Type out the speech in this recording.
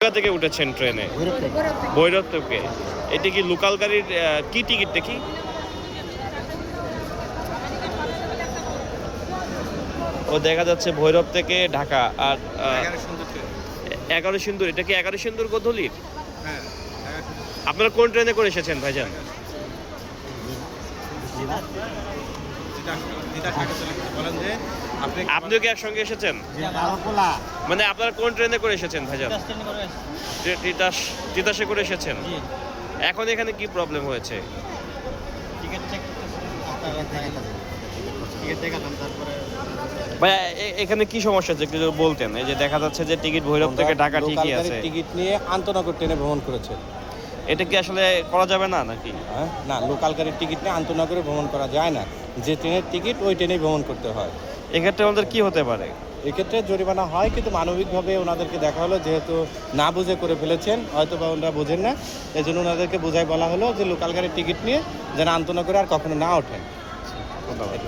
কোথা থেকে উঠেছেন ট্রেনে? ভৈরব থেকে। এটা কি লোকাল গাড়ির কি টিকিট দেখি? ও দেখা যাচ্ছে ভৈরব থেকে ঢাকা আর 11 সিন্দুর। এটা কি 11 সিন্দুর গোধূলির? আপনারা কোন ট্রেনে করে এসেছেন ভাইজান? আপনিও কি একসঙ্গে এসেছেন? মানে আপনারা কোন ট্রেনে করে এসেছেন ভাইজান? তিতাসে করে এসেছেন। এখন এখানে কি প্রবলেম হয়েছে? ভাই এখানে কি সমস্যা হচ্ছে একটু যদি বলতেন। এই যে দেখা যাচ্ছে যে টিকিট ভৈরব থেকে ঢাকা ঠিকই আছে, টিকিট নিয়ে আন্তনগর ট্রেনে ভ্রমণ করেছে। এটা কি আসলে করা যাবে না নাকি? না, লোকাল গাড়ির টিকিট নিয়ে আন্তনগরে ভ্রমণ করা যায় না। যে ট্রেনের টিকিট ওই ট্রেনেই ভ্রমণ করতে হয়। এক্ষেত্রে আমাদের কি হতে পারে? এক্ষেত্রে জরিমানা হয়, কিন্তু মানবিকভাবে ওনাদেরকে দেখা হলো যেহেতু না বুঝে করে ফেলেছেন, হয়তো বা ওনারা বোঝেন না, এই জন্য ওনাদেরকে বোঝাই বলা হলো যে লোকাল গাড়ির টিকিট নিয়ে যেন আন্তনগরে আর কখনো না ওঠেন। ধন্যবাদ।